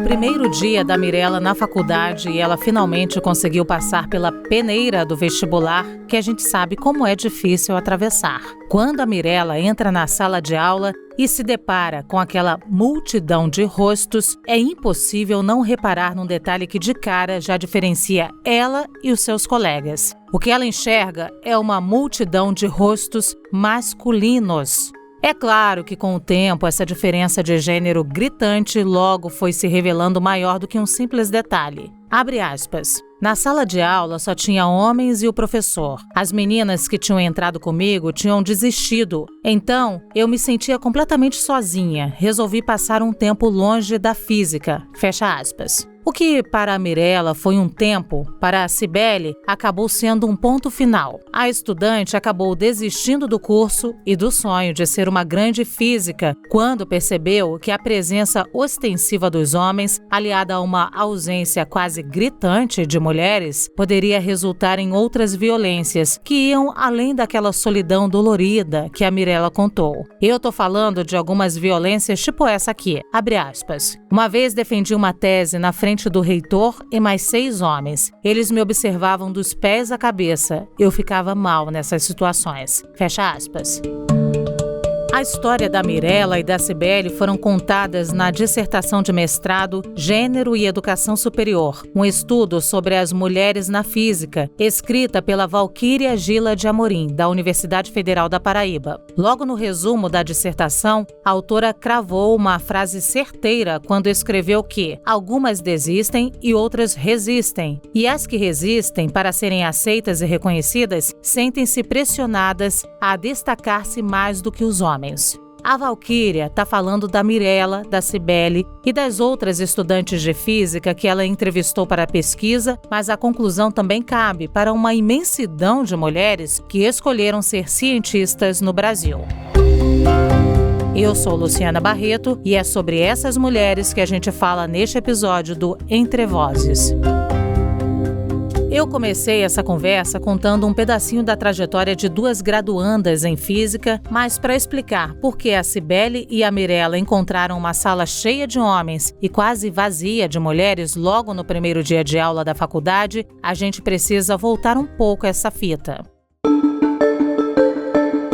primeiro dia da Mirella na faculdade e ela finalmente conseguiu passar pela peneira do vestibular, que a gente sabe como é difícil atravessar. Quando a Mirella entra na sala de aula e se depara com aquela multidão de rostos, é impossível não reparar num detalhe que de cara já diferencia ela e os seus colegas. O que ela enxerga é uma multidão de rostos masculinos. É claro que com o tempo essa diferença de gênero gritante logo foi se revelando maior do que um simples detalhe. Abre aspas. Na sala de aula só tinha homens e o professor. As meninas que tinham entrado comigo tinham desistido. Então, eu me sentia completamente sozinha. Resolvi passar um tempo longe da física. Fecha aspas. O que para a Mirella foi um tempo, para a Cibele acabou sendo um ponto final. A estudante acabou desistindo do curso e do sonho de ser uma grande física quando percebeu que a presença ostensiva dos homens, aliada a uma ausência quase gritante de mulheres, poderia resultar em outras violências que iam além daquela solidão dolorida que a Mirella contou. Eu tô falando de algumas violências tipo essa aqui, abre aspas. Uma vez defendi uma tese na frente do reitor e mais 6 homens. Eles me observavam dos pés à cabeça. Eu ficava mal nessas situações. Fecha aspas. A história da Mirella e da Cibele foram contadas na dissertação de mestrado Gênero e Educação Superior, um estudo sobre as mulheres na física, escrita pela Valquíria Gila de Amorim, da Universidade Federal da Paraíba. Logo no resumo da dissertação, a autora cravou uma frase certeira quando escreveu que algumas desistem e outras resistem, e as que resistem, para serem aceitas e reconhecidas, sentem-se pressionadas a destacar-se mais do que os homens. A Valquíria está falando da Mirella, da Cibele e das outras estudantes de física que ela entrevistou para a pesquisa, mas a conclusão também cabe para uma imensidão de mulheres que escolheram ser cientistas no Brasil. Eu sou Luciana Barreto e é sobre essas mulheres que a gente fala neste episódio do Entre Vozes. Eu comecei essa conversa contando um pedacinho da trajetória de 2 graduandas em física, mas para explicar por que a Cibele e a Mirella encontraram uma sala cheia de homens e quase vazia de mulheres logo no primeiro dia de aula da faculdade, a gente precisa voltar um pouco essa fita.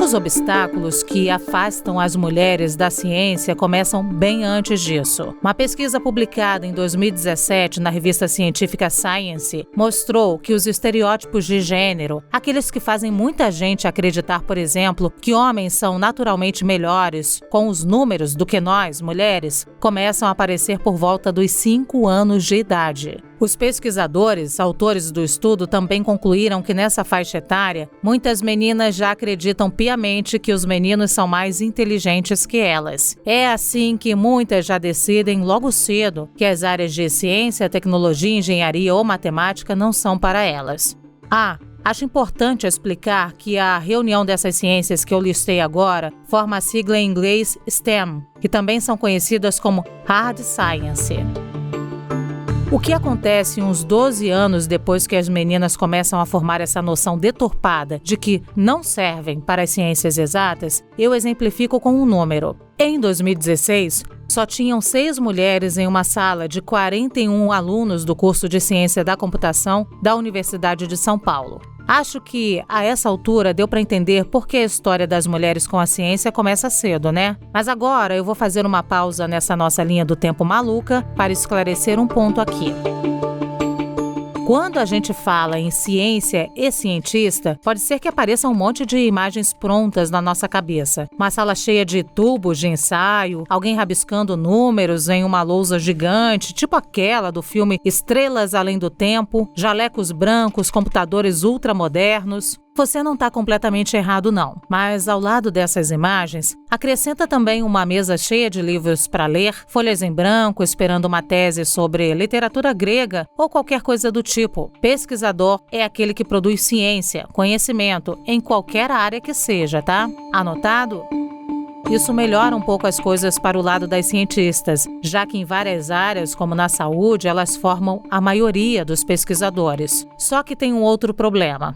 Os obstáculos que afastam as mulheres da ciência começam bem antes disso. Uma pesquisa publicada em 2017 na revista científica Science mostrou que os estereótipos de gênero, aqueles que fazem muita gente acreditar, por exemplo, que homens são naturalmente melhores com os números do que nós, mulheres, começam a aparecer por volta dos 5 anos de idade. Os pesquisadores, autores do estudo, também concluíram que nessa faixa etária, muitas meninas já acreditam piamente que os meninos são mais inteligentes que elas. É assim que muitas já decidem logo cedo que as áreas de ciência, tecnologia, engenharia ou matemática não são para elas. Acho importante explicar que a reunião dessas ciências que eu listei agora forma a sigla em inglês STEM, que também são conhecidas como Hard Science. O que acontece uns 12 anos depois que as meninas começam a formar essa noção deturpada de que não servem para as ciências exatas, eu exemplifico com um número. Em 2016, só tinham 6 mulheres em uma sala de 41 alunos do curso de Ciência da Computação da Universidade de São Paulo. Acho que, a essa altura, deu para entender por que a história das mulheres com a ciência começa cedo, né? Mas agora eu vou fazer uma pausa nessa nossa linha do tempo maluca para esclarecer um ponto aqui. Quando a gente fala em ciência e cientista, pode ser que apareça um monte de imagens prontas na nossa cabeça. Uma sala cheia de tubos de ensaio, alguém rabiscando números em uma lousa gigante, tipo aquela do filme Estrelas Além do Tempo, jalecos brancos, computadores ultramodernos. Você não está completamente errado não, mas ao lado dessas imagens, acrescenta também uma mesa cheia de livros para ler, folhas em branco esperando uma tese sobre literatura grega ou qualquer coisa do tipo. Pesquisador é aquele que produz ciência, conhecimento, em qualquer área que seja, tá? Anotado? Isso melhora um pouco as coisas para o lado das cientistas, já que em várias áreas, como na saúde, elas formam a maioria dos pesquisadores. Só que tem um outro problema.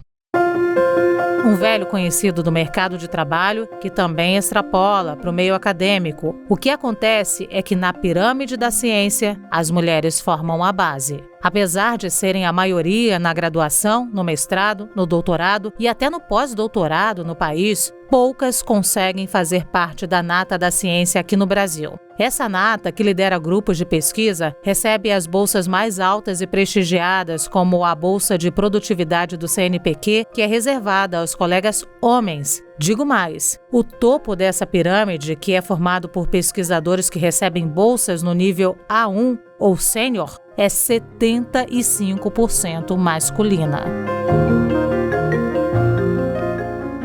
Um velho conhecido do mercado de trabalho que também extrapola para o meio acadêmico. O que acontece é que na pirâmide da ciência, as mulheres formam a base. Apesar de serem a maioria na graduação, no mestrado, no doutorado e até no pós-doutorado no país, poucas conseguem fazer parte da nata da ciência aqui no Brasil. Essa nata, que lidera grupos de pesquisa, recebe as bolsas mais altas e prestigiadas, como a Bolsa de Produtividade do CNPq, que é reservada aos colegas homens. Digo mais, o topo dessa pirâmide, que é formado por pesquisadores que recebem bolsas no nível A1 ou sênior, é 75% masculina.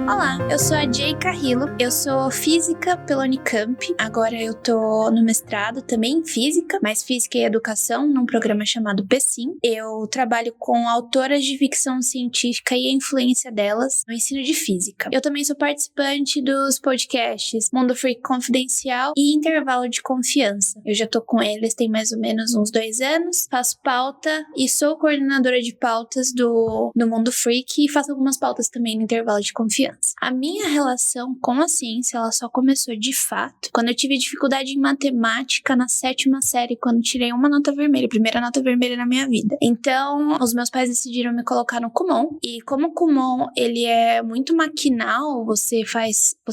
Olá, eu sou a Jay Carrillo, eu sou física pela Unicamp, agora eu tô no mestrado também em física, mas física e educação, num programa chamado PSIM. Eu trabalho com autoras de ficção científica e a influência delas no ensino de física. Eu também sou participante dos podcasts Mundo Freak Confidencial e Intervalo de Confiança. Eu já tô com eles tem mais ou menos uns 2 anos, faço pauta e sou coordenadora de pautas do Mundo Freak e faço algumas pautas também no Intervalo de Confiança. A minha relação com a ciência, ela só começou de fato quando eu tive dificuldade em matemática na 7ª série, quando tirei uma nota vermelha, a primeira nota vermelha na minha vida. Então, os meus pais decidiram me colocar no Kumon, e como o Kumon, ele é muito maquinal, você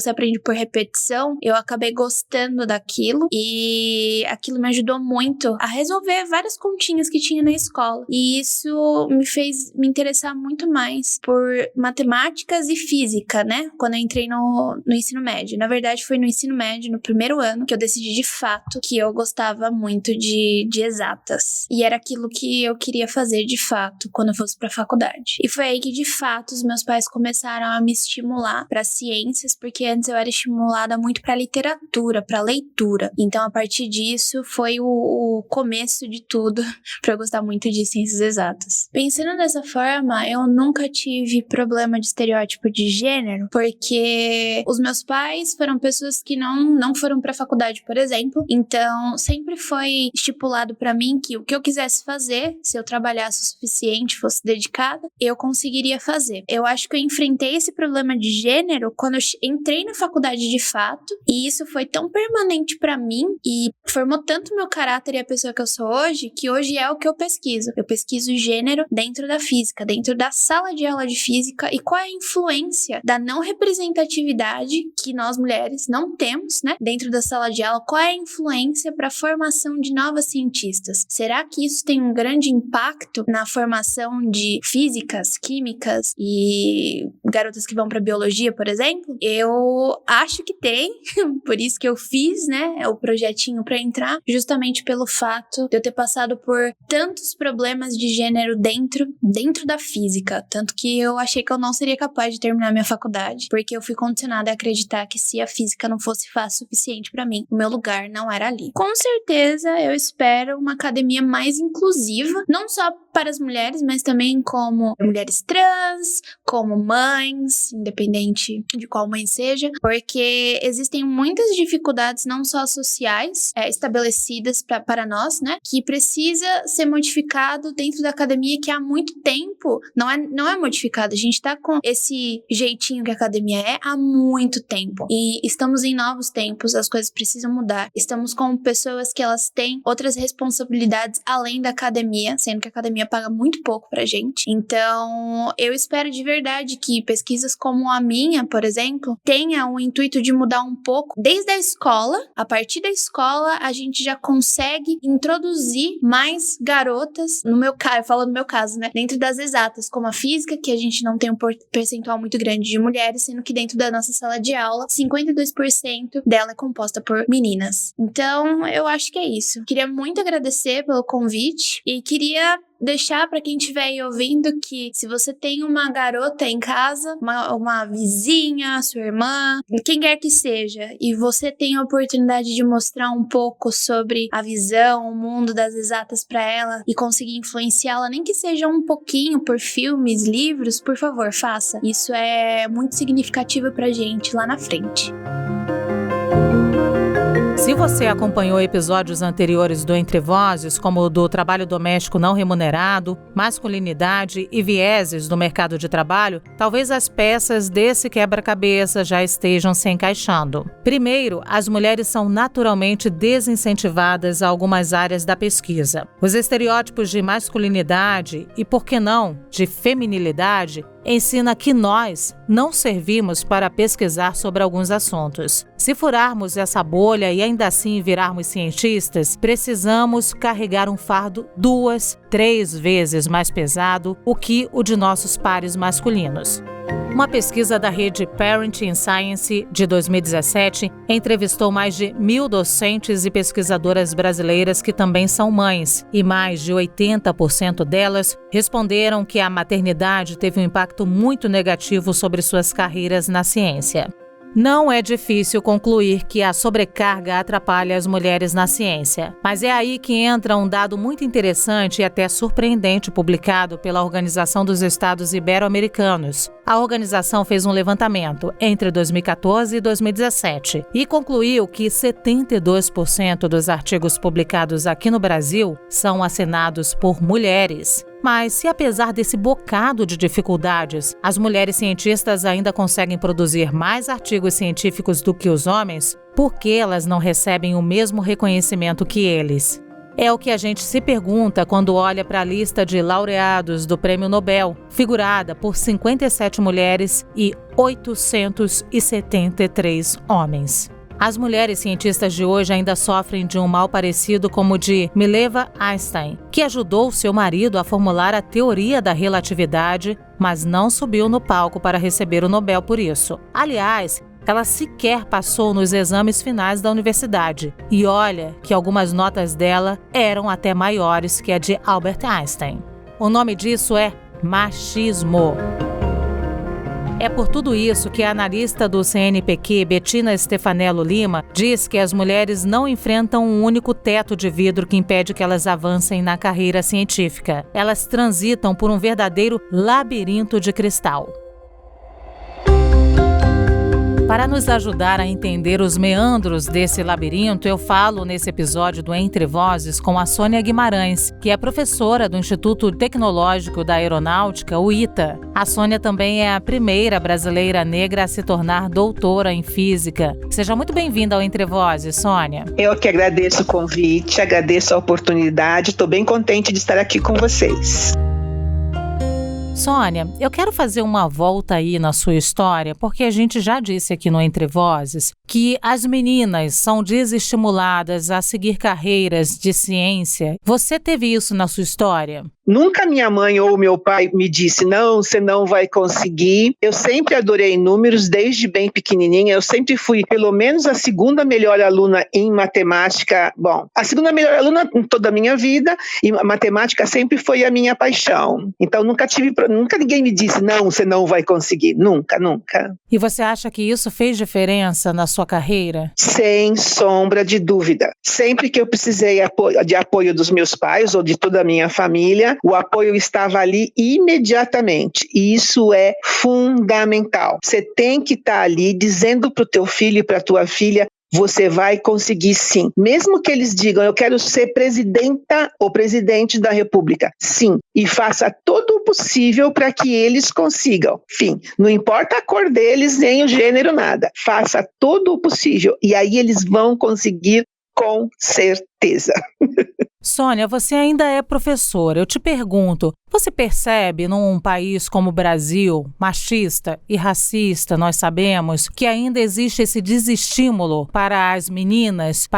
aprende por repetição, eu acabei gostando daquilo, e aquilo me ajudou muito a resolver várias continhas que tinha na escola, e isso me fez me interessar muito mais por matemáticas e física, né? Quando eu entrei no ensino médio. Na verdade, foi no ensino médio, no primeiro ano, que eu decidi de fato que eu gostava muito de exatas. E era aquilo que eu queria fazer de fato quando eu fosse pra faculdade. E foi aí que de fato os meus pais começaram a me estimular para ciências, porque antes eu era estimulada muito pra literatura, pra leitura. Então, a partir disso, foi o começo de tudo pra eu gostar muito de ciências exatas. Pensando dessa forma, eu nunca tive problema de estereótipo de gênero, porque os meus pais foram pessoas que não foram pra faculdade, por exemplo. Então, sempre foi estipulado pra mim que o que eu quisesse fazer, se eu trabalhasse o suficiente, fosse dedicada, eu conseguiria fazer. Eu acho que eu enfrentei esse problema de gênero quando eu entrei na faculdade de fato, e isso foi tão permanente pra mim e formou tanto meu caráter e a pessoa que eu sou hoje, que hoje é o que eu pesquiso. Eu pesquiso gênero dentro da física, dentro da sala de aula de física, e qual é a influência da não representatividade que nós mulheres não temos, né, dentro da sala de aula. Qual é a influência para a formação de novas cientistas? Será que isso tem um grande impacto na formação de físicas, químicas e garotas que vão para biologia, por exemplo? Eu acho que tem, por isso que eu fiz, né, o projetinho para entrar, justamente pelo fato de eu ter passado por tantos problemas de gênero dentro da física, tanto que eu achei que eu não seria capaz de terminar minha faculdade, porque eu fui condicionada a acreditar que se a física não fosse fácil o suficiente pra mim, o meu lugar não era ali. Com certeza, eu espero uma academia mais inclusiva, não só para as mulheres, mas também como mulheres trans, como mães, independente de qual mãe seja, porque existem muitas dificuldades, não só sociais, estabelecidas para nós, né, que precisa ser modificado dentro da academia, que há muito tempo não é modificado. A gente tá com esse jeitinho que a academia é há muito tempo, e estamos em novos tempos, as coisas precisam mudar. Estamos com pessoas que elas têm outras responsabilidades além da academia, sendo que a academia paga muito pouco pra gente. Então, eu espero de verdade que pesquisas como a minha, por exemplo, tenha o intuito de mudar um pouco desde a escola. A partir da escola, a gente já consegue introduzir mais garotas, no meu caso, eu falo no meu caso, né, dentro das exatas, como a física, que a gente não tem um percentual muito grande de mulheres, sendo que dentro da nossa sala de aula, 52% dela é composta por meninas. Então, eu acho que é isso. Queria muito agradecer pelo convite e queria deixar para quem estiver aí ouvindo que se você tem uma garota em casa, uma vizinha, sua irmã, quem quer que seja, e você tem a oportunidade de mostrar um pouco sobre a visão, o mundo das exatas para ela e conseguir influenciá-la, nem que seja um pouquinho por filmes, livros, por favor, faça. Isso é muito significativo pra gente lá na frente. Se você acompanhou episódios anteriores do Entre Vozes, como o do trabalho doméstico não remunerado, masculinidade e vieses do mercado de trabalho, talvez as peças desse quebra-cabeça já estejam se encaixando. Primeiro, as mulheres são naturalmente desincentivadas a algumas áreas da pesquisa. Os estereótipos de masculinidade e, por que não, de feminilidade, ensina que nós não servimos para pesquisar sobre alguns assuntos. Se furarmos essa bolha e ainda assim virarmos cientistas, precisamos carregar um fardo 2, 3 vezes mais pesado o que o de nossos pares masculinos. Uma pesquisa da rede Parenting Science de 2017 entrevistou mais de 1.000 docentes e pesquisadoras brasileiras que também são mães, e mais de 80% delas responderam que a maternidade teve um impacto muito negativo sobre suas carreiras na ciência. Não é difícil concluir que a sobrecarga atrapalha as mulheres na ciência, mas é aí que entra um dado muito interessante e até surpreendente publicado pela Organização dos Estados Ibero-Americanos. A organização fez um levantamento entre 2014 e 2017 e concluiu que 72% dos artigos publicados aqui no Brasil são assinados por mulheres. Mas se apesar desse bocado de dificuldades, as mulheres cientistas ainda conseguem produzir mais artigos científicos do que os homens, por que elas não recebem o mesmo reconhecimento que eles? É o que a gente se pergunta quando olha para a lista de laureados do Prêmio Nobel, figurada por 57 mulheres e 873 homens. As mulheres cientistas de hoje ainda sofrem de um mal parecido como o de Mileva Einstein, que ajudou seu marido a formular a teoria da relatividade, mas não subiu no palco para receber o Nobel por isso. Aliás, ela sequer passou nos exames finais da universidade. E olha que algumas notas dela eram até maiores que a de Albert Einstein. O nome disso é machismo. É por tudo isso que a analista do CNPq, Bettina Stefanello Lima, diz que as mulheres não enfrentam um único teto de vidro que impede que elas avancem na carreira científica. Elas transitam por um verdadeiro labirinto de cristal. Para nos ajudar a entender os meandros desse labirinto, eu falo nesse episódio do Entre Vozes com a Sônia Guimarães, que é professora do Instituto Tecnológico da Aeronáutica, o ITA. A Sônia também é a primeira brasileira negra a se tornar doutora em física. Seja muito bem-vinda ao Entre Vozes, Sônia. Eu que agradeço o convite, agradeço a oportunidade, estou bem contente de estar aqui com vocês. Sônia, eu quero fazer uma volta aí na sua história, porque a gente já disse aqui no Entre Vozes que as meninas são desestimuladas a seguir carreiras de ciência. Você teve isso na sua história? Nunca minha mãe ou meu pai me disse, não, você não vai conseguir. Eu sempre adorei números, desde bem pequenininha. Eu sempre fui, pelo menos, a segunda melhor aluna em matemática. Bom, a segunda melhor aluna em toda a minha vida, e a matemática sempre foi a minha paixão. Então, nunca ninguém me disse, não, você não vai conseguir. Nunca, nunca. E você acha que isso fez diferença na sua carreira? Sem sombra de dúvida. Sempre que eu precisei de apoio dos meus pais ou de toda a minha família, o apoio estava ali imediatamente. E isso é fundamental. Você tem que estar ali dizendo para o teu filho e para a tua filha, você vai conseguir sim. Mesmo que eles digam, eu quero ser presidenta ou presidente da República. Sim. E faça todo o possível para que eles consigam. Fim. Não importa a cor deles, nem o gênero, nada. Faça todo o possível. E aí eles vão conseguir com certeza. Sônia, você ainda é professora. Eu te pergunto, você percebe num país como o Brasil, machista e racista, nós sabemos, que ainda existe esse desestímulo para as meninas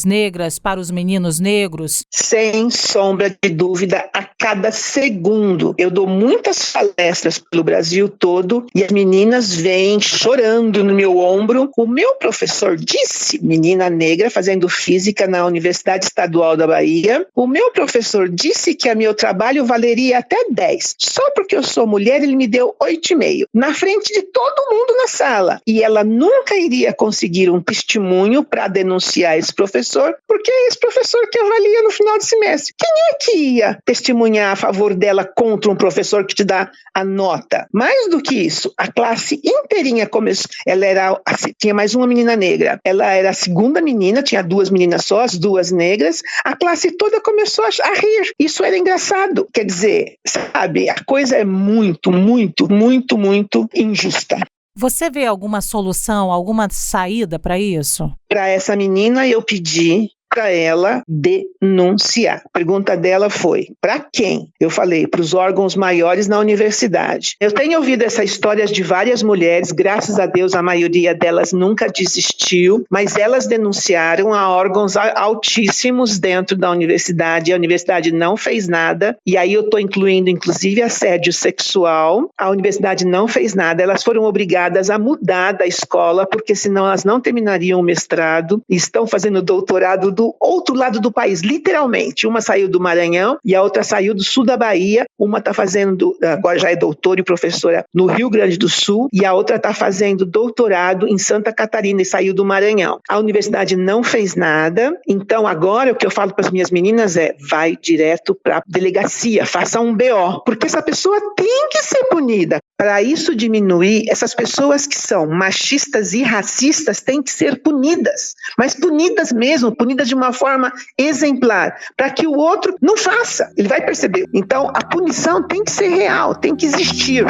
negras, para os meninos negros? Sem sombra de dúvida, a cada segundo. Eu dou muitas palestras pelo Brasil todo e as meninas vêm chorando no meu ombro. O meu professor disse, menina negra fazendo física na Universidade Estadual da Bahia, o meu professor disse que o meu trabalho vale valeria até 10. Só porque eu sou mulher, ele me deu 8,5. Na frente de todo mundo na sala. E ela nunca iria conseguir um testemunho para denunciar esse professor, porque é esse professor que avalia no final do semestre. Quem é que ia testemunhar a favor dela contra um professor que te dá a nota? Mais do que isso, a classe inteirinha começou. Ela era, tinha mais uma menina negra. Ela era a segunda menina, tinha 2 meninas só, as 2 negras. A classe toda começou a rir. Isso era engraçado. Quer dizer, sabe, a coisa é muito, muito, muito, muito injusta. Você vê alguma solução, alguma saída para isso? Para essa menina, eu pedi para ela denunciar. A pergunta dela foi: para quem? Eu falei: para os órgãos maiores na universidade. Eu tenho ouvido essa história de várias mulheres, graças a Deus a maioria delas nunca desistiu, mas elas denunciaram a órgãos altíssimos dentro da universidade. A universidade não fez nada, e aí eu estou incluindo inclusive assédio sexual. A universidade não fez nada, elas foram obrigadas a mudar da escola, porque senão elas não terminariam o mestrado, e estão fazendo doutorado do outro lado do país, literalmente. Uma saiu do Maranhão e a outra saiu do sul da Bahia. Uma está fazendo, agora já é doutora e professora no Rio Grande do Sul, e a outra está fazendo doutorado em Santa Catarina e saiu do Maranhão. A universidade não fez nada, então agora o que eu falo para as minhas meninas é: vai direto para a delegacia, faça um BO, porque essa pessoa tem que ser punida. Para isso diminuir, essas pessoas que são machistas e racistas têm que ser punidas, mas punidas mesmo, punidas de uma forma exemplar, para que o outro não faça, ele vai perceber. Então, a punição tem que ser real, tem que existir.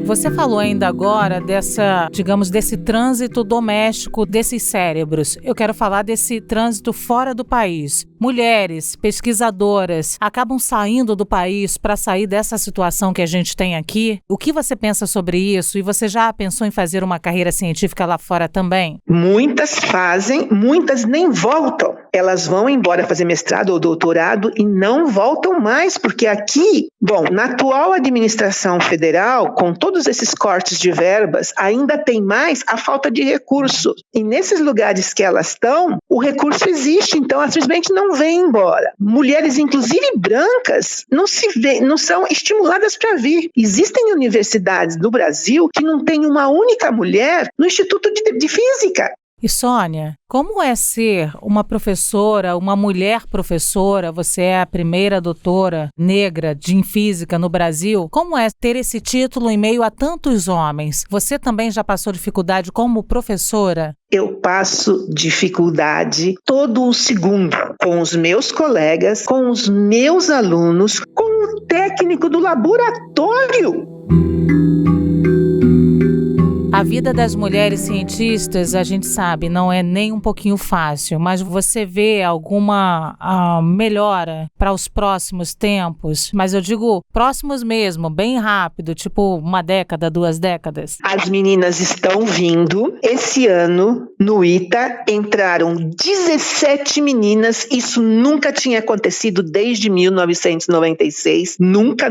Você falou ainda agora desse trânsito doméstico desses cérebros. Eu quero falar desse trânsito fora do país. Mulheres, pesquisadoras, acabam saindo do país para sair dessa situação que a gente tem aqui. O que você pensa sobre isso? E você já pensou em fazer uma carreira científica lá fora também? Muitas fazem, muitas nem voltam. Elas vão embora fazer mestrado ou doutorado e não voltam mais, porque aqui, na atual administração federal, com todos esses cortes de verbas, ainda tem mais a falta de recurso. E nesses lugares que elas estão, o recurso existe, então elas simplesmente não vêm embora. Mulheres, inclusive brancas, não são estimuladas para vir. Existem universidades no Brasil que não tem uma única mulher no Instituto de Física. E Sônia, como é ser uma professora, uma mulher professora? Você é a primeira doutora negra em física no Brasil. Como é ter esse título em meio a tantos homens? Você também já passou dificuldade como professora? Eu passo dificuldade todo o segundo com os meus colegas, com os meus alunos, com o técnico do laboratório. A vida das mulheres cientistas, a gente sabe, não é nem um pouquinho fácil, mas você vê alguma melhora para os próximos tempos? Mas eu digo próximos mesmo, bem rápido, tipo 1 década, 2 décadas. As meninas estão vindo. Esse ano, no ITA, entraram 17 meninas. Isso nunca tinha acontecido desde 1996. Nunca,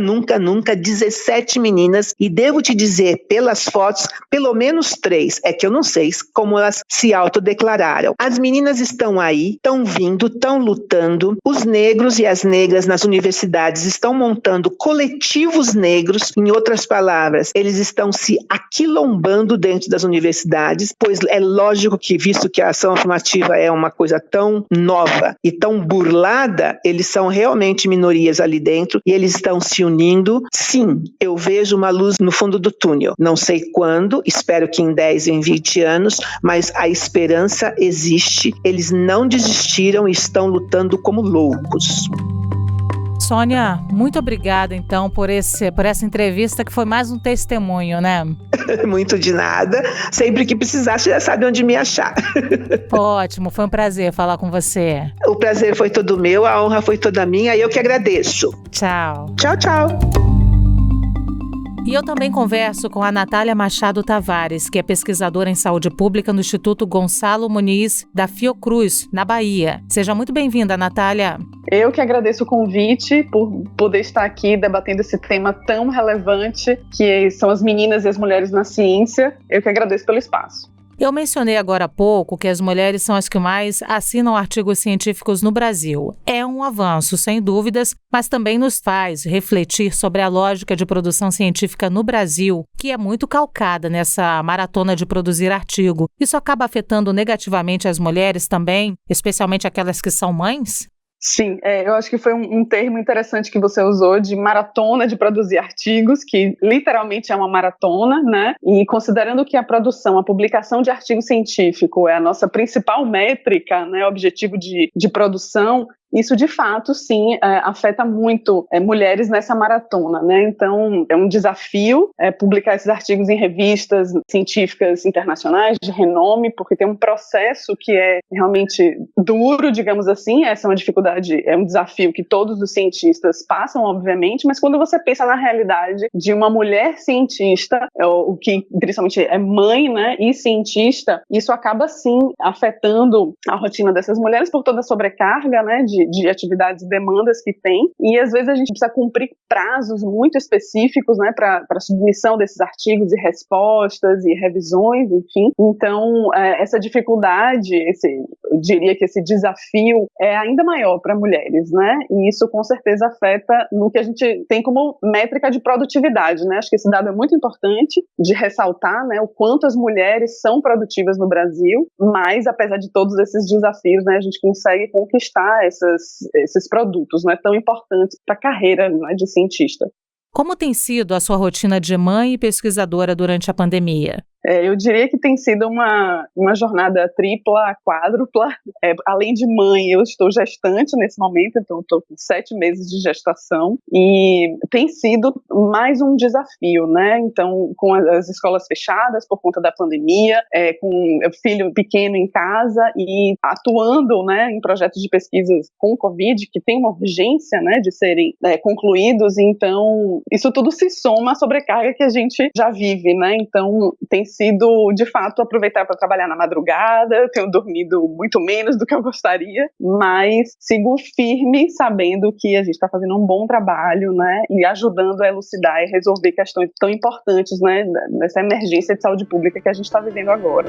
17 meninas. E devo te dizer, pelas fotos, pelo menos 3, é que eu não sei como elas se autodeclararam. As meninas estão aí, estão vindo, estão lutando. Os negros e as negras nas universidades estão montando coletivos negros. Em outras palavras, eles estão se aquilombando dentro das universidades, pois é lógico que, visto que a ação afirmativa é uma coisa tão nova e tão burlada, eles são realmente minorias ali dentro e eles estão se unindo. Sim, eu vejo uma luz no fundo do túnel. Não sei quando, espero que em 10, em 20 anos, mas a esperança existe. Eles não desistiram e estão lutando como loucos. Sônia, muito obrigada então por essa entrevista, que foi mais um testemunho, né? Muito de nada. Sempre que precisar, você já sabe onde me achar. Ótimo, foi um prazer falar com você. O prazer foi todo meu, a honra foi toda minha e eu que agradeço. Tchau. Tchau, tchau. E eu também converso com a Natália Machado Tavares, que é pesquisadora em saúde pública no Instituto Gonçalo Muniz, da Fiocruz, na Bahia. Seja muito bem-vinda, Natália. Eu que agradeço o convite por poder estar aqui debatendo esse tema tão relevante, que são as meninas e as mulheres na ciência. Eu que agradeço pelo espaço. Eu mencionei agora há pouco que as mulheres são as que mais assinam artigos científicos no Brasil. É um avanço, sem dúvidas, mas também nos faz refletir sobre a lógica de produção científica no Brasil, que é muito calcada nessa maratona de produzir artigo. Isso acaba afetando negativamente as mulheres também, especialmente aquelas que são mães? Sim, eu acho que foi um termo interessante que você usou de maratona de produzir artigos, que literalmente é uma maratona, né? E considerando que a produção, a publicação de artigo científico é a nossa principal métrica, né, objetivo de produção, isso de fato, sim, afeta muito mulheres nessa maratona, né? Então, é um desafio publicar esses artigos em revistas científicas internacionais de renome, porque tem um processo que é realmente duro, digamos assim. Essa é uma dificuldade, é um desafio que todos os cientistas passam, obviamente, mas quando você pensa na realidade de uma mulher cientista, o que principalmente é mãe, né, e cientista, isso acaba, sim, afetando a rotina dessas mulheres por toda a sobrecarga, né, de atividades e demandas que tem, e às vezes a gente precisa cumprir prazos muito específicos, né, para submissão desses artigos e respostas e revisões, enfim. Então, essa dificuldade, eu diria que esse desafio é ainda maior para mulheres, né, e isso com certeza afeta no que a gente tem como métrica de produtividade, né. Acho que esse dado é muito importante de ressaltar, né, o quanto as mulheres são produtivas no Brasil, mas apesar de todos esses desafios, né, a gente consegue conquistar esses produtos, né, tão importantes para a carreira, né, de cientista. Como tem sido a sua rotina de mãe e pesquisadora durante a pandemia? Eu diria que tem sido uma jornada tripla, quádrupla. Além de mãe, eu estou gestante nesse momento, então estou com 7 meses de gestação, e tem sido mais um desafio, né? Então, com as escolas fechadas por conta da pandemia, com o filho pequeno em casa e atuando, né, em projetos de pesquisas com Covid, que tem uma urgência, né, de serem concluídos, então isso tudo se soma à sobrecarga que a gente já vive, né? Então, tem sido, de fato, aproveitar para trabalhar na madrugada. Eu tenho dormido muito menos do que eu gostaria, mas sigo firme, sabendo que a gente está fazendo um bom trabalho, né, e ajudando a elucidar e resolver questões tão importantes, né, nessa emergência de saúde pública que a gente está vivendo agora.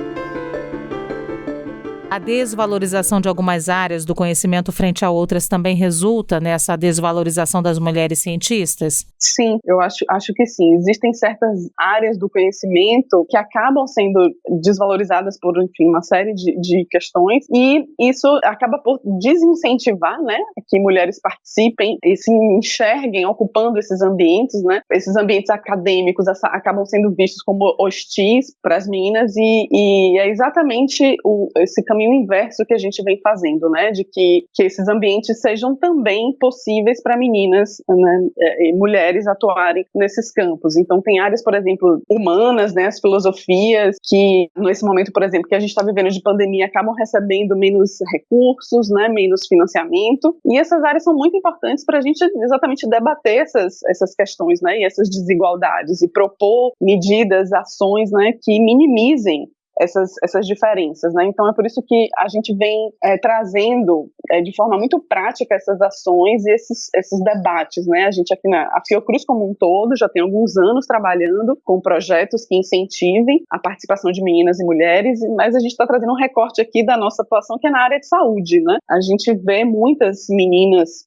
A desvalorização de algumas áreas do conhecimento frente a outras também resulta nessa desvalorização das mulheres cientistas? Sim, eu acho que sim. Existem certas áreas do conhecimento que acabam sendo desvalorizadas por, enfim, uma série de questões, e isso acaba por desincentivar, né, que mulheres participem e se enxerguem ocupando esses ambientes, né? Esses ambientes acadêmicos acabam sendo vistos como hostis para as meninas, e é exatamente esse caminho inverso que a gente vem fazendo, né, de que esses ambientes sejam também possíveis para meninas, né, e mulheres atuarem nesses campos. Então tem áreas, por exemplo, humanas, né, as filosofias, que nesse momento, por exemplo, que a gente está vivendo de pandemia, acabam recebendo menos recursos, né, menos financiamento, e essas áreas são muito importantes para a gente exatamente debater essas questões, né, e essas desigualdades, e propor medidas, ações, né, que minimizem essas diferenças, né? Então é por isso que a gente vem trazendo de forma muito prática essas ações e esses debates, né? A gente aqui a Fiocruz como um todo já tem alguns anos trabalhando com projetos que incentivem a participação de meninas e mulheres, mas a gente está trazendo um recorte aqui da nossa atuação, que é na área de saúde, né? A gente vê muitas meninas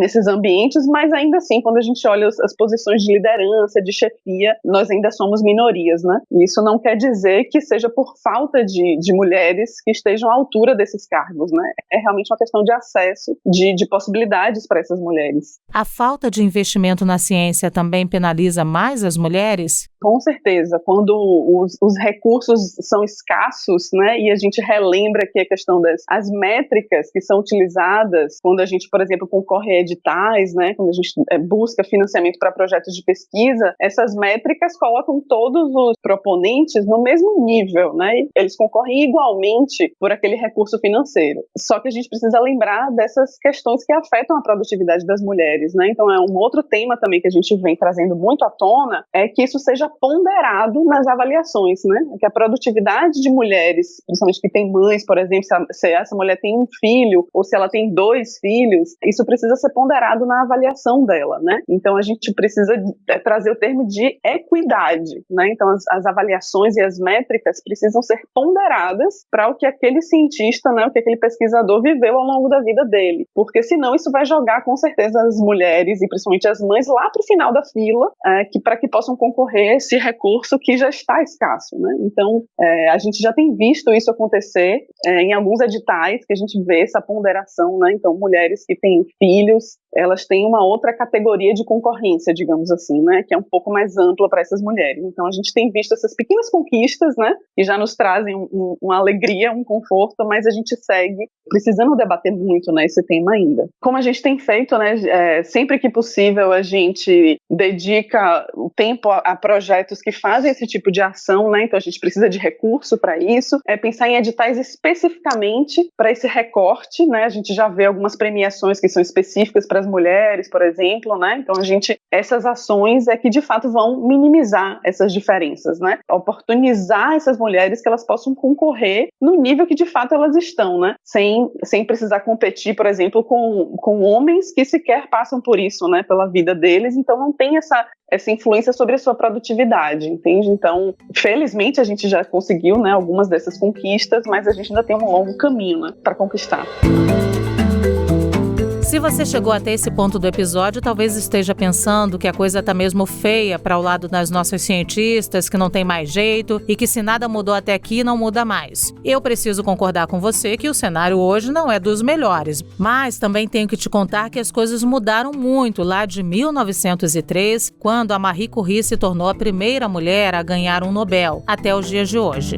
nesses ambientes, mas ainda assim, quando a gente olha as posições de liderança, de chefia, nós ainda somos minorias, né? E isso não quer dizer que seja por falta de mulheres que estejam à altura desses cargos, né? É realmente uma questão de acesso, de possibilidades para essas mulheres. A falta de investimento na ciência também penaliza mais as mulheres? Com certeza, quando os recursos são escassos, né, e a gente relembra aqui a questão as métricas que são utilizadas quando a gente, por exemplo, concorre a editais, né, quando a gente busca financiamento para projetos de pesquisa, essas métricas colocam todos os proponentes no mesmo nível, né, eles concorrem igualmente por aquele recurso financeiro. Só que a gente precisa lembrar dessas questões que afetam a produtividade das mulheres, né, então é um outro tema também que a gente vem trazendo muito à tona, é que isso seja ponderado nas avaliações, né? Que a produtividade de mulheres, principalmente que têm mães, por exemplo, se essa mulher tem um filho ou se ela tem 2 filhos, isso precisa precisa ser ponderado na avaliação dela, né? Então a gente precisa trazer o termo de equidade, né? Então as avaliações e as métricas precisam ser ponderadas para o que aquele cientista, né, o que aquele pesquisador viveu ao longo da vida dele, porque senão isso vai jogar com certeza as mulheres e principalmente as mães lá para o final da fila, para que possam concorrer a esse recurso que já está escasso, né? Então a gente já tem visto isso acontecer em alguns editais, que a gente vê essa ponderação, né? Então mulheres que têm filhos, elas têm uma outra categoria de concorrência, digamos assim, né, que é um pouco mais ampla para essas mulheres. Então a gente tem visto essas pequenas conquistas, né, que já nos trazem uma alegria, um conforto, mas a gente segue precisando debater muito, né, esse tema ainda. Como a gente tem feito, né, sempre que possível a gente dedica o tempo a projetos que fazem esse tipo de ação, né, então a gente precisa de recurso para isso, pensar em editais especificamente para esse recorte, né, a gente já vê algumas premiações que são específicas para as mulheres, por exemplo, né? Então essas ações é que de fato vão minimizar essas diferenças, né? Oportunizar essas mulheres que elas possam concorrer no nível que de fato elas estão, né? Sem precisar competir, por exemplo, com homens que sequer passam por isso, né? Pela vida deles, então não tem essa influência sobre a sua produtividade, entende? Então, felizmente a gente já conseguiu, né, algumas dessas conquistas, mas a gente ainda tem um longo caminho, né, para conquistar. Se você chegou até esse ponto do episódio, talvez esteja pensando que a coisa tá mesmo feia para o lado das nossas cientistas, que não tem mais jeito e que se nada mudou até aqui, não muda mais. Eu preciso concordar com você que o cenário hoje não é dos melhores, mas também tenho que te contar que as coisas mudaram muito lá de 1903, quando a Marie Curie se tornou a primeira mulher a ganhar um Nobel, até os dias de hoje.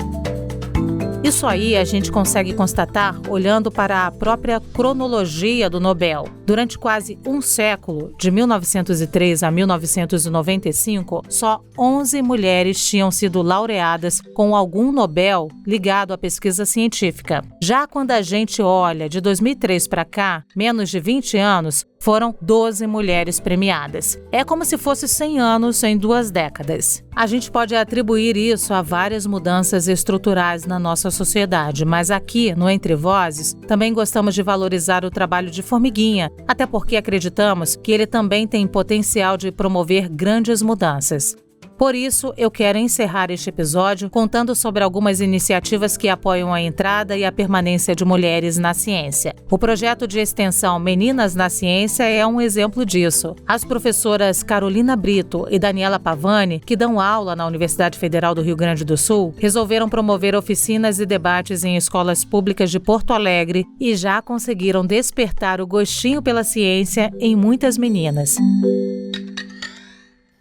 Isso aí a gente consegue constatar olhando para a própria cronologia do Nobel. Durante quase um século, de 1903 a 1995, só 11 mulheres tinham sido laureadas com algum Nobel ligado à pesquisa científica. Já quando a gente olha de 2003 para cá, menos de 20 anos, foram 12 mulheres premiadas. É como se fosse 100 anos em 2 décadas. A gente pode atribuir isso a várias mudanças estruturais na nossa sociedade, mas aqui, no Entre Vozes, também gostamos de valorizar o trabalho de Formiguinha, até porque acreditamos que ele também tem potencial de promover grandes mudanças. Por isso, eu quero encerrar este episódio contando sobre algumas iniciativas que apoiam a entrada e a permanência de mulheres na ciência. O projeto de extensão Meninas na Ciência é um exemplo disso. As professoras Carolina Brito e Daniela Pavani, que dão aula na Universidade Federal do Rio Grande do Sul, resolveram promover oficinas e debates em escolas públicas de Porto Alegre e já conseguiram despertar o gostinho pela ciência em muitas meninas.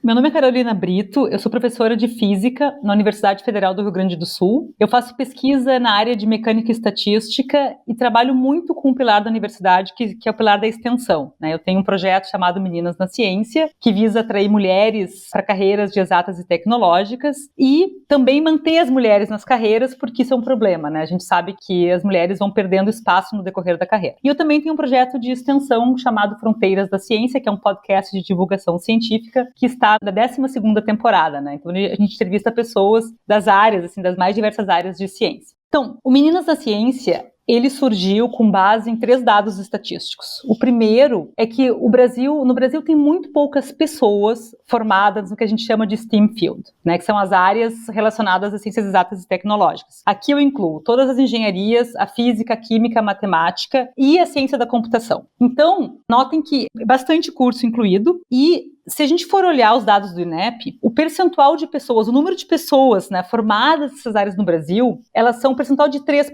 Meu nome é Carolina Brito, eu sou professora de Física na Universidade Federal do Rio Grande do Sul. Eu faço pesquisa na área de Mecânica e Estatística e trabalho muito com o pilar da universidade, que é o pilar da extensão, né? Eu tenho um projeto chamado Meninas na Ciência, que visa atrair mulheres para carreiras de exatas e tecnológicas e também manter as mulheres nas carreiras, porque isso é um problema, né? A gente sabe que as mulheres vão perdendo espaço no decorrer da carreira. E eu também tenho um projeto de extensão chamado Fronteiras da Ciência, que é um podcast de divulgação científica que está da 12ª temporada, né? Então a gente entrevista pessoas das áreas, assim, das mais diversas áreas de ciência. Então, o Meninas da Ciência, ele surgiu com base em 3 dados estatísticos. O primeiro é que no Brasil tem muito poucas pessoas formadas no que a gente chama de STEAM Field, né, que são as áreas relacionadas às ciências exatas e tecnológicas. Aqui eu incluo todas as engenharias, a física, a química, a matemática e a ciência da computação. Então, notem que é bastante curso incluído e se a gente for olhar os dados do INEP, o percentual de pessoas, o número de pessoas, né, formadas nessas áreas no Brasil, elas são um percentual de 3%.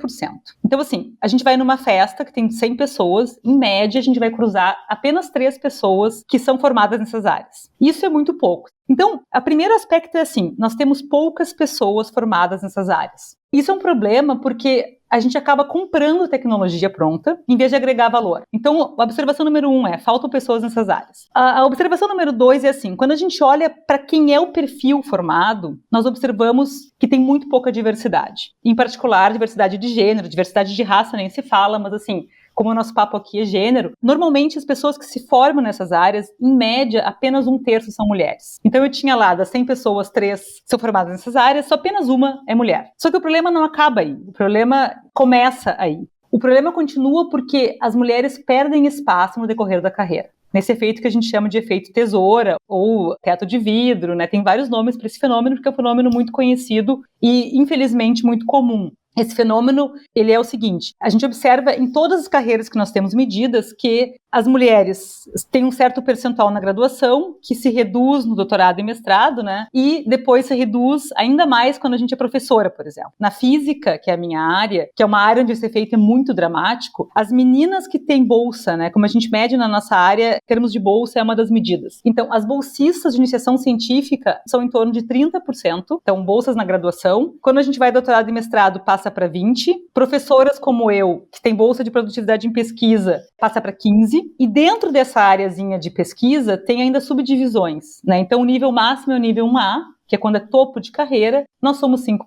Então, assim, a gente vai numa festa que tem 100 pessoas, em média, a gente vai cruzar apenas 3 pessoas que são formadas nessas áreas. Isso é muito pouco. Então, o primeiro aspecto é assim, nós temos poucas pessoas formadas nessas áreas. Isso é um problema porque a gente acaba comprando tecnologia pronta em vez de agregar valor. Então, a observação número 1 é, faltam pessoas nessas áreas. A observação número 2 é assim, quando a gente olha para quem é o perfil formado, nós observamos que tem muito pouca diversidade. Em particular, diversidade de gênero, diversidade de raça nem se fala, mas assim, como o nosso papo aqui é gênero, normalmente as pessoas que se formam nessas áreas, em média, apenas 1/3 são mulheres. Então eu tinha lá, das 100 pessoas, 3 são formadas nessas áreas, só apenas uma é mulher. Só que o problema não acaba aí, o problema começa aí. O problema continua porque as mulheres perdem espaço no decorrer da carreira. Nesse efeito que a gente chama de efeito tesoura ou teto de vidro, né? Tem vários nomes para esse fenômeno, porque é um fenômeno muito conhecido e, infelizmente, muito comum. Esse fenômeno, ele é o seguinte, a gente observa em todas as carreiras que nós temos medidas que as mulheres têm um certo percentual na graduação, que se reduz no doutorado e mestrado, né? E depois se reduz ainda mais quando a gente é professora, por exemplo. Na física, que é a minha área, que é uma área onde esse efeito é muito dramático, as meninas que têm bolsa, né? Como a gente mede na nossa área, em termos de bolsa, é uma das medidas. Então, as bolsistas de iniciação científica são em torno de 30%, então bolsas na graduação. Quando a gente vai doutorado e mestrado, passa para 20%. Professoras como eu, que tem bolsa de produtividade em pesquisa, passa para 15%. E dentro dessa áreazinha de pesquisa, tem ainda subdivisões, né? Então, o nível máximo é o nível 1A, que é quando é topo de carreira, nós somos 5%.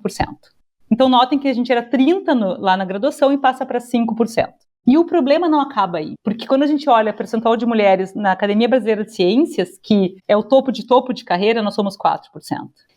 Então, notem que a gente era 30% lá na graduação e passa para 5%. E o problema não acaba aí, porque quando a gente olha o percentual de mulheres na Academia Brasileira de Ciências, que é o topo de carreira, nós somos 4%.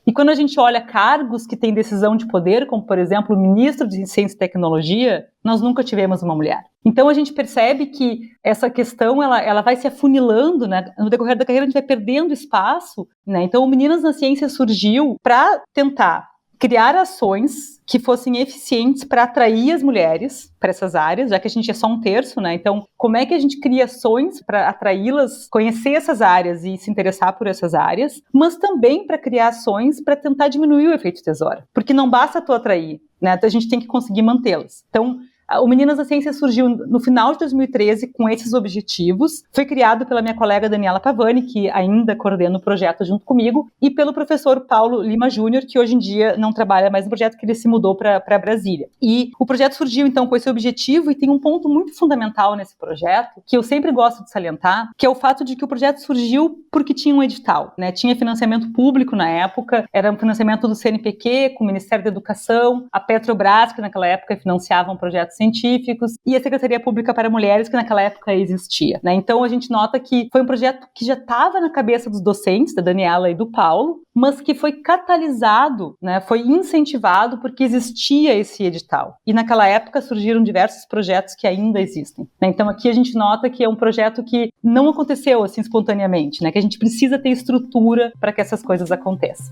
E quando a gente olha cargos que têm decisão de poder, como, por exemplo, o ministro de Ciência e Tecnologia, nós nunca tivemos uma mulher. Então, a gente percebe que essa questão ela vai se afunilando, né? No decorrer da carreira, a gente vai perdendo espaço, né? Então, o Meninas na Ciência surgiu para tentar criar ações que fossem eficientes para atrair as mulheres para essas áreas, já que a gente é só 1/3, né? Então, como é que a gente cria ações para atraí-las, conhecer essas áreas e se interessar por essas áreas, mas também para criar ações para tentar diminuir o efeito tesoura, porque não basta tu atrair, né? A gente tem que conseguir mantê-las. Então, o Meninas da Ciência surgiu no final de 2013 com esses objetivos. Foi criado pela minha colega Daniela Pavani, que ainda coordena o projeto junto comigo, e pelo professor Paulo Lima Júnior, que hoje em dia não trabalha mais no projeto, que ele se mudou para Brasília. E o projeto surgiu, então, com esse objetivo, e tem um ponto muito fundamental nesse projeto, que eu sempre gosto de salientar, que é o fato de que o projeto surgiu porque tinha um edital, né? Tinha financiamento público na época, era um financiamento do CNPq, com o Ministério da Educação, a Petrobras, que naquela época financiava um projeto científicos, e a Secretaria Pública para Mulheres, que naquela época existia, né? Então a gente nota que foi um projeto que já estava na cabeça dos docentes, da Daniela e do Paulo, mas que foi catalisado, né? Foi incentivado porque existia esse edital. E naquela época surgiram diversos projetos que ainda existem, né? Então aqui a gente nota que é um projeto que não aconteceu assim espontaneamente, né? Que a gente precisa ter estrutura para que essas coisas aconteçam.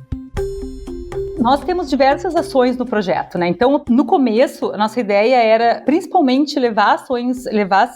Nós temos diversas ações no projeto, né? Então, no começo, a nossa ideia era principalmente levar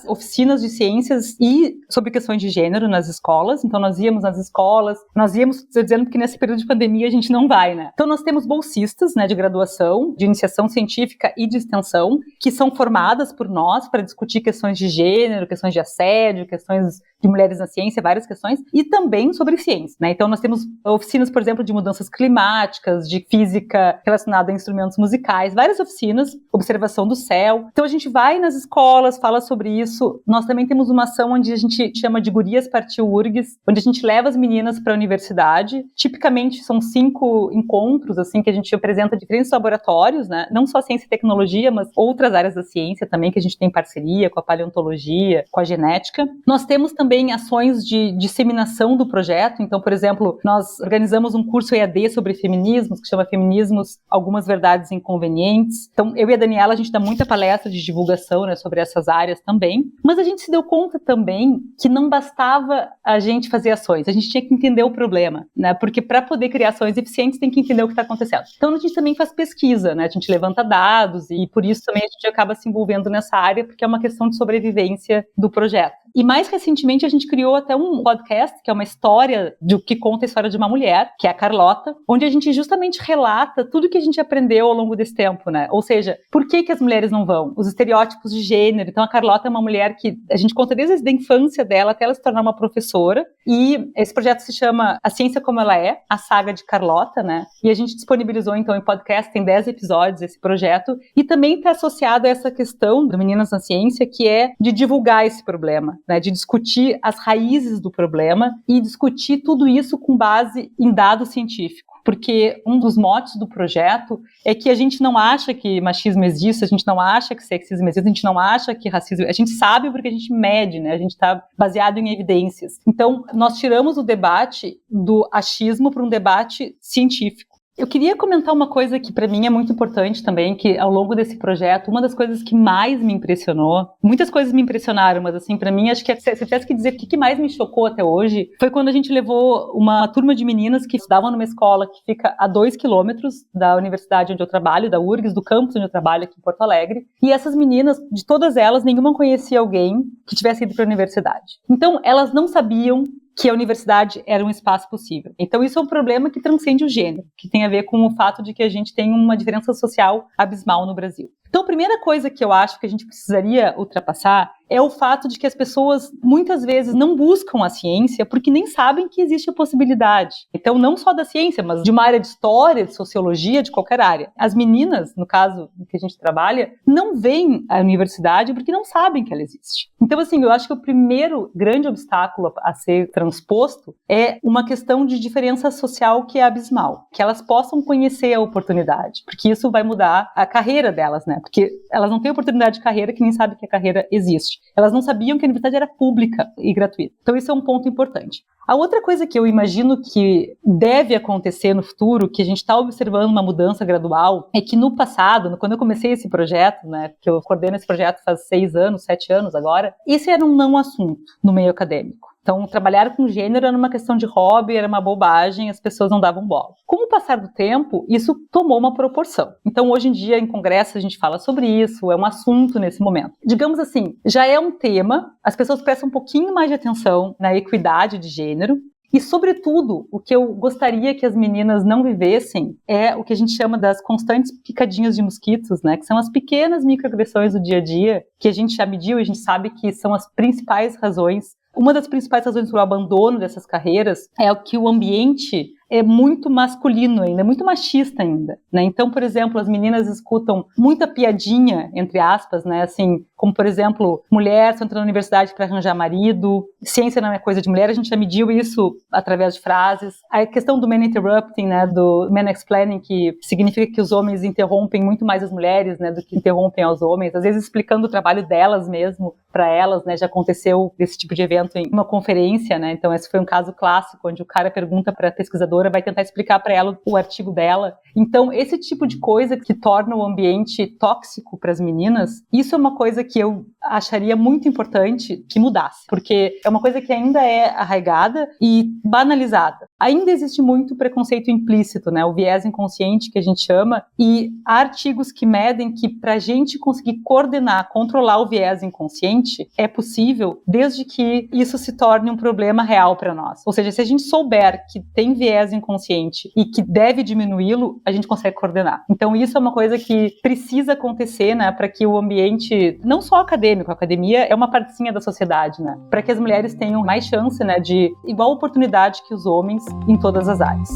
oficinas de ciências e sobre questões de gênero nas escolas. Então, nós íamos nas escolas, estou dizendo que nesse período de pandemia a gente não vai, né? Então, nós temos bolsistas, né, de graduação, de iniciação científica e de extensão, que são formadas por nós para discutir questões de gênero, questões de assédio, questões de mulheres na ciência, várias questões, e também sobre ciência, né? Então, nós temos oficinas, por exemplo, de mudanças climáticas, de física relacionada a instrumentos musicais, várias oficinas, observação do céu. Então, a gente vai nas escolas, fala sobre isso. Nós também temos uma ação onde a gente chama de Gurias Partiu URGS, onde a gente leva as meninas para a universidade. Tipicamente, são 5 encontros, assim, que a gente apresenta diferentes laboratórios, né? Não só ciência e tecnologia, mas outras áreas da ciência também, que a gente tem parceria com a paleontologia, com a genética. Nós temos também ações de disseminação do projeto. Então, por exemplo, nós organizamos um curso EAD sobre feminismos, que chama Feminismos, Algumas Verdades Inconvenientes. Então, eu e a Daniela, a gente dá muita palestra de divulgação, né, sobre essas áreas também. Mas a gente se deu conta também que não bastava a gente fazer ações, a gente tinha que entender o problema, né? Porque para poder criar ações eficientes, tem que entender o que está acontecendo. Então, a gente também faz pesquisa, né? A gente levanta dados e por isso também a gente acaba se envolvendo nessa área, porque é uma questão de sobrevivência do projeto. E mais recentemente a gente criou até um podcast, que é uma história que conta a história de uma mulher, que é a Carlota, onde a gente justamente relata tudo que a gente aprendeu ao longo desse tempo, né? Ou seja, por que as mulheres não vão? Os estereótipos de gênero. Então a Carlota é uma mulher que a gente conta desde a infância dela até ela se tornar uma professora. E esse projeto se chama A Ciência Como Ela É, a saga de Carlota, né? E a gente disponibilizou então em podcast, tem 10 episódios esse projeto. E também está associado a essa questão do Meninas na Ciência, que é de divulgar esse problema, né, de discutir as raízes do problema e discutir tudo isso com base em dado científico. Porque um dos motes do projeto é que a gente não acha que machismo existe, a gente não acha que sexismo existe, a gente não acha que racismo... A gente sabe porque a gente mede, né? A gente está baseado em evidências. Então, nós tiramos o debate do achismo para um debate científico. Eu queria comentar uma coisa que para mim é muito importante também, que ao longo desse projeto, uma das coisas que mais me impressionou, muitas coisas me impressionaram, mas assim, para mim, acho que se eu tivesse que dizer o que mais me chocou até hoje, foi quando a gente levou uma turma de meninas que estudavam numa escola que fica a 2 quilômetros da universidade onde eu trabalho, da URGS, do campus onde eu trabalho aqui em Porto Alegre, e essas meninas, de todas elas, nenhuma conhecia alguém que tivesse ido para a universidade. Então, elas não sabiam que a universidade era um espaço possível. Então isso é um problema que transcende o gênero, que tem a ver com o fato de que a gente tem uma diferença social abismal no Brasil. Então a primeira coisa que eu acho que a gente precisaria ultrapassar é o fato de que as pessoas muitas vezes não buscam a ciência porque nem sabem que existe a possibilidade. Então não só da ciência, mas de uma área de história, de sociologia, de qualquer área. As meninas, no caso em que a gente trabalha, não veem a universidade porque não sabem que ela existe. Então assim, eu acho que o primeiro grande obstáculo a ser transposto é uma questão de diferença social que é abismal. Que elas possam conhecer a oportunidade, porque isso vai mudar a carreira delas, né? Porque elas não têm oportunidade de carreira que nem sabem que a carreira existe. Elas não sabiam que a universidade era pública e gratuita. Então isso é um ponto importante. A outra coisa que eu imagino que deve acontecer no futuro, que a gente está observando uma mudança gradual, é que no passado, quando eu comecei esse projeto, né, que eu coordeno esse projeto faz 6 anos, 7 anos agora, esse era um não assunto no meio acadêmico. Então, trabalhar com gênero era uma questão de hobby, era uma bobagem, as pessoas não davam bola. Com o passar do tempo, isso tomou uma proporção. Então, hoje em dia, em congresso, a gente fala sobre isso, é um assunto nesse momento. Digamos assim, já é um tema, as pessoas prestam um pouquinho mais de atenção na equidade de gênero, e, sobretudo, o que eu gostaria que as meninas não vivessem é o que a gente chama das constantes picadinhas de mosquitos, né? Que são as pequenas microagressões do dia a dia, que a gente já mediu e a gente sabe que são as principais razões. Uma das principais razões para o abandono dessas carreiras é que o ambiente é muito masculino ainda, é muito machista ainda, né? Então, por exemplo, as meninas escutam muita piadinha, entre aspas, né? Assim, como, por exemplo, mulher só entra na universidade para arranjar marido, ciência não é coisa de mulher, a gente já mediu isso através de frases. A questão do man interrupting, né? Do man explaining, que significa que os homens interrompem muito mais as mulheres, né? Do que interrompem aos homens, às vezes explicando o trabalho delas mesmo para elas, né? Já aconteceu esse tipo de evento em uma conferência, né? Então, esse foi um caso clássico, onde o cara pergunta para a pesquisadora, vai tentar explicar para ela o artigo dela. Então, esse tipo de coisa que torna o ambiente tóxico para as meninas, isso é uma coisa que eu acharia muito importante que mudasse, porque é uma coisa que ainda é arraigada e banalizada. Ainda existe muito preconceito implícito, né? O viés inconsciente que a gente chama, e há artigos que medem que para a gente conseguir coordenar, controlar o viés inconsciente, é possível desde que isso se torne um problema real para nós. Ou seja, se a gente souber que tem viés inconsciente e que deve diminuí-lo, a gente consegue coordenar. Então isso é uma coisa que precisa acontecer, né, para que o ambiente, não só acadêmico, a academia é uma partezinha da sociedade, né, para que as mulheres tenham mais chance, né, de igual oportunidade que os homens em todas as áreas.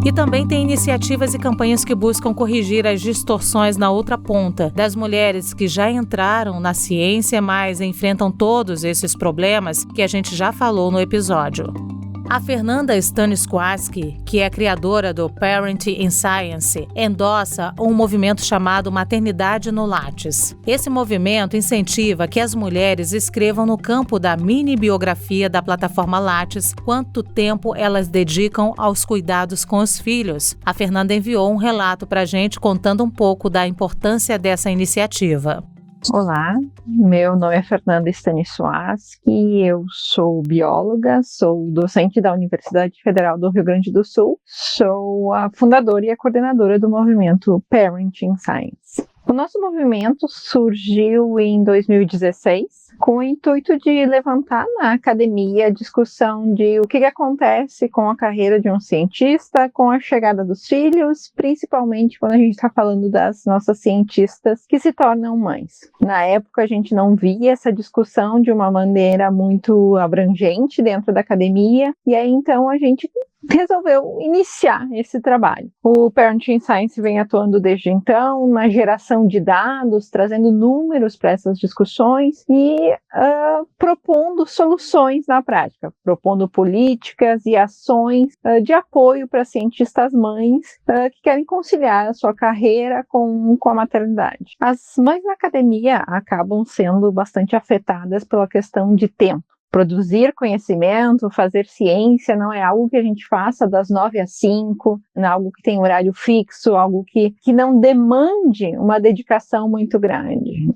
E também tem iniciativas e campanhas que buscam corrigir as distorções na outra ponta, das mulheres que já entraram na ciência, mas enfrentam todos esses problemas que a gente já falou no episódio. A Fernanda Stanisławski, que é criadora do Parenting in Science, endossa um movimento chamado Maternidade no Lattes. Esse movimento incentiva que as mulheres escrevam no campo da mini-biografia da plataforma Lattes quanto tempo elas dedicam aos cuidados com os filhos. A Fernanda enviou um relato para a gente contando um pouco da importância dessa iniciativa. Olá, meu nome é Fernanda Stanisławski, eu sou bióloga, sou docente da Universidade Federal do Rio Grande do Sul, sou a fundadora e a coordenadora do movimento Parenting Science. O nosso movimento surgiu em 2016 com o intuito de levantar na academia a discussão de o que acontece com a carreira de um cientista, com a chegada dos filhos, principalmente quando a gente está falando das nossas cientistas que se tornam mães. Na época, a gente não via essa discussão de uma maneira muito abrangente dentro da academia, e aí então a gente resolveu iniciar esse trabalho. O Parenting Science vem atuando desde então na geração de dados, trazendo números para essas discussões e propondo soluções na prática, propondo políticas e ações de apoio para cientistas mães que querem conciliar a sua carreira com a maternidade. As mães na academia acabam sendo bastante afetadas pela questão de tempo. Produzir conhecimento, fazer ciência não é algo que a gente faça das 9 às 5, não é algo que tem horário fixo, algo que não demande uma dedicação muito grande.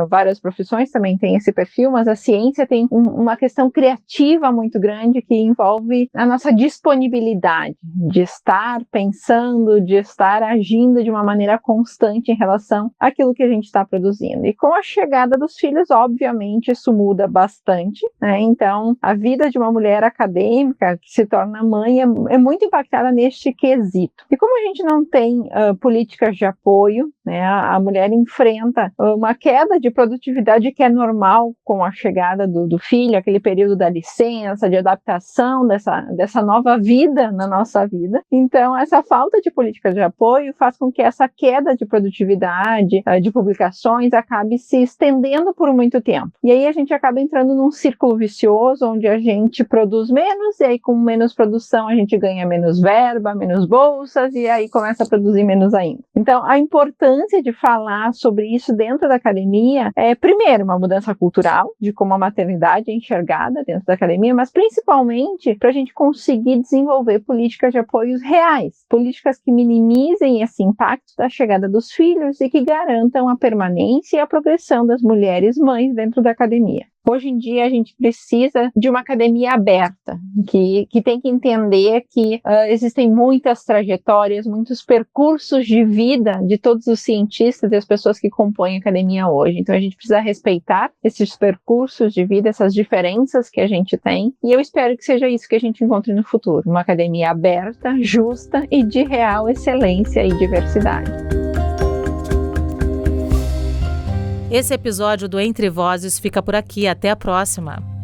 Várias profissões também têm esse perfil, mas a ciência tem uma questão criativa muito grande que envolve a nossa disponibilidade de estar pensando, de estar agindo de uma maneira constante em relação àquilo que a gente está produzindo. E com a chegada dos filhos, obviamente, isso muda bastante, né? Então, a vida de uma mulher acadêmica que se torna mãe é muito impactada neste quesito. E como a gente não tem políticas de apoio, né, a mulher enfrenta uma queda de produtividade que é normal com a chegada do filho, aquele período da licença, de adaptação dessa nova vida na nossa vida. Então, essa falta de políticas de apoio faz com que essa queda de produtividade, de publicações, acabe se estendendo por muito tempo. E aí a gente acaba entrando num círculo vicioso, onde a gente produz menos, e aí com menos produção a gente ganha menos verba, menos bolsas, e aí começa a produzir menos ainda. Então, a importância de falar sobre isso dentro da academia é, primeiro, uma mudança cultural, de como a maternidade é enxergada dentro da academia, mas principalmente para a gente conseguir desenvolver políticas de apoios reais, políticas que minimizem esse impacto da chegada dos filhos e que garantam a permanência e a progressão das mulheres mães dentro da academia. Hoje em dia a gente precisa de uma academia aberta, que tem que entender que existem muitas trajetórias, muitos percursos de vida de todos os cientistas e as pessoas que compõem a academia hoje. Então a gente precisa respeitar esses percursos de vida, essas diferenças que a gente tem, e eu espero que seja isso que a gente encontre no futuro, uma academia aberta, justa e de real excelência e diversidade. Esse episódio do Entre Vozes fica por aqui. Até a próxima!